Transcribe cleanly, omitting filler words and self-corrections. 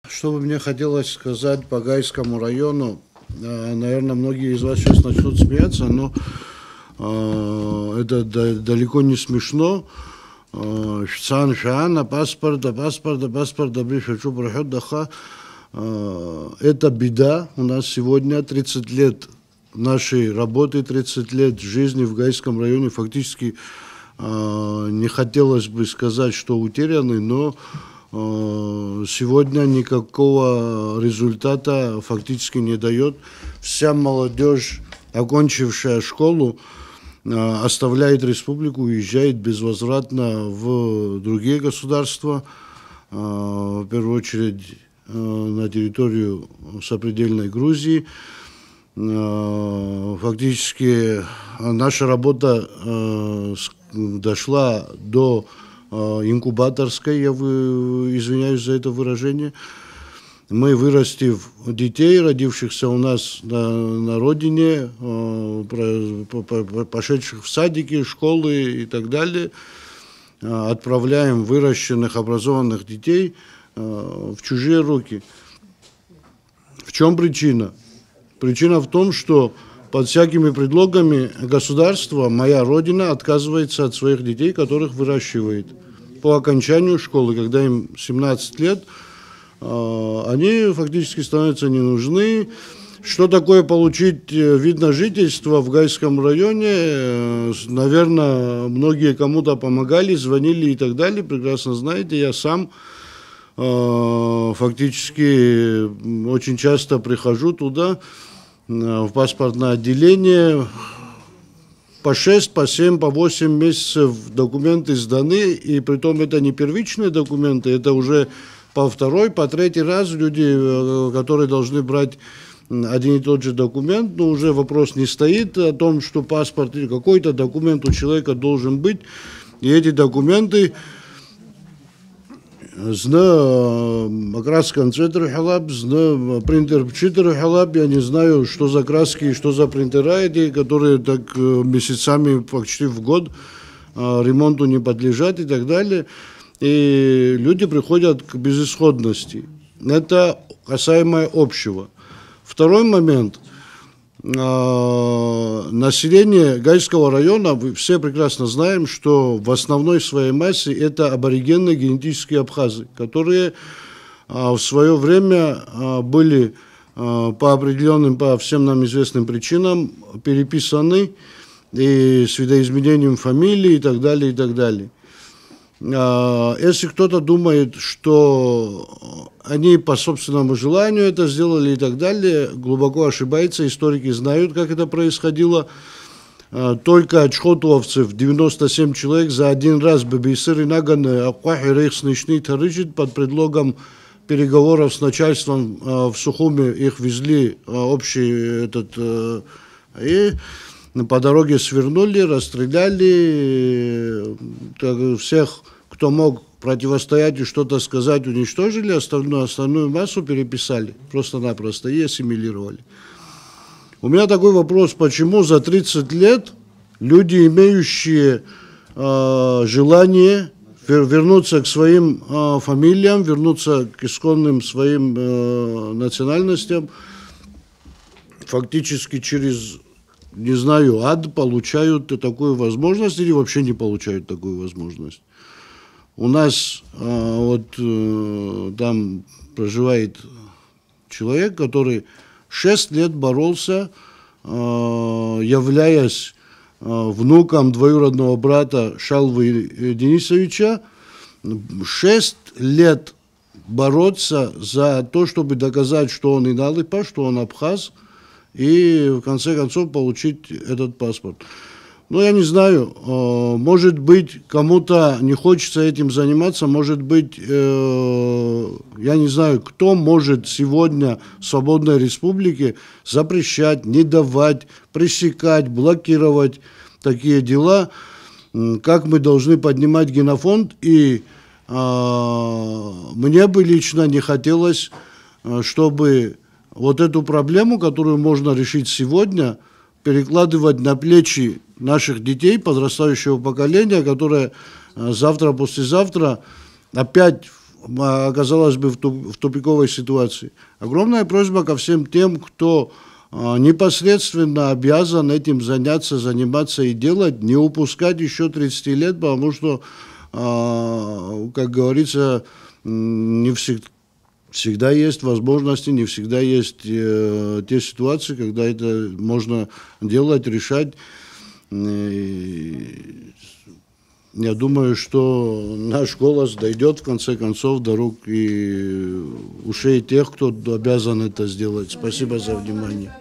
Что бы мне хотелось сказать по Гайскому району, наверное, многие из вас сейчас начнут смеяться, но это далеко не смешно. Это беда. У нас сегодня 30 лет нашей работы, 30 лет жизни в Гайском районе. Фактически не хотелось бы сказать, что утеряны, но сегодня никакого результата фактически не дает. Вся молодежь, окончившая школу, оставляет республику, уезжает безвозвратно в другие государства, в первую очередь на территорию сопредельной Грузии. Фактически наша работа дошла до инкубаторской, я извиняюсь за это выражение. Мы, вырастив детей, родившихся у нас на родине, пошедших в садики, школы и так далее, отправляем выращенных, образованных детей в чужие руки. В чем причина? Причина в том, что под всякими предлогами государство, моя родина, отказывается от своих детей, которых выращивает. По окончанию школы, когда им 17 лет, они фактически становятся не нужны. Что такое получить вид на жительство в Гайском районе? Наверное, многие кому-то помогали, звонили и так далее. Прекрасно знаете, я сам фактически очень часто прихожу туда, в паспортное отделение. По 6, по 7, по 8 месяцев документы сданы, и притом это не первичные документы, это уже по второй, по третий раз люди, которые должны брать один и тот же документ, но уже вопрос не стоит о том, что паспорт или какой-то документ у человека должен быть, и эти документы зна окраска цветр халаб, зна принтер пчитер халаб, я не знаю, что за краски и что за принтера эти, которые так месяцами, почти в год ремонту не подлежат и так далее. И люди приходят к безысходности. Это касаемо общего. Второй момент. Население Гайского района, мы все прекрасно знаем, что в основной своей массе это аборигенные генетические абхазы, которые в свое время были по определенным, по всем нам известным причинам переписаны и с видоизменением фамилии и так далее, и так далее. Если кто-то думает, что они по собственному желанию это сделали и так далее, глубоко ошибается. Историки знают, как это происходило. Только отшхотовцев 97 человек за один раз бебейсыр и наган под предлогом переговоров с начальством в Сухуми их везли общий этот и по дороге свернули, расстреляли, всех, кто мог противостоять и что-то сказать, уничтожили, остальную массу переписали, просто-напросто, и ассимилировали. У меня такой вопрос, почему за 30 лет люди, имеющие желание вернуться к своим фамилиям, вернуться к исконным своим национальностям, фактически через, не знаю, ад получают такую возможность или вообще не получают такую возможность. У нас там проживает человек, который 6 лет боролся, являясь внуком двоюродного брата Шалвы Денисовича, 6 лет бороться за то, чтобы доказать, что он иналыпа, что он абхаз, и в конце концов получить этот паспорт. Ну, я не знаю, может быть, кому-то не хочется этим заниматься, может быть, я не знаю, кто может сегодня в свободной республике запрещать, не давать, пресекать, блокировать такие дела, как мы должны поднимать генофонд, и мне бы лично не хотелось, чтобы вот эту проблему, которую можно решить сегодня, перекладывать на плечи наших детей, подрастающего поколения, которое завтра, послезавтра опять оказалась бы в тупиковой ситуации. Огромная просьба ко всем тем, кто непосредственно обязан этим заниматься и делать, не упускать еще 30 лет, потому что, как говорится, не всегда есть возможности, не всегда есть те ситуации, когда это можно делать, решать. Я думаю, что наш голос дойдет в конце концов до рук и ушей тех, кто обязан это сделать. Спасибо за внимание.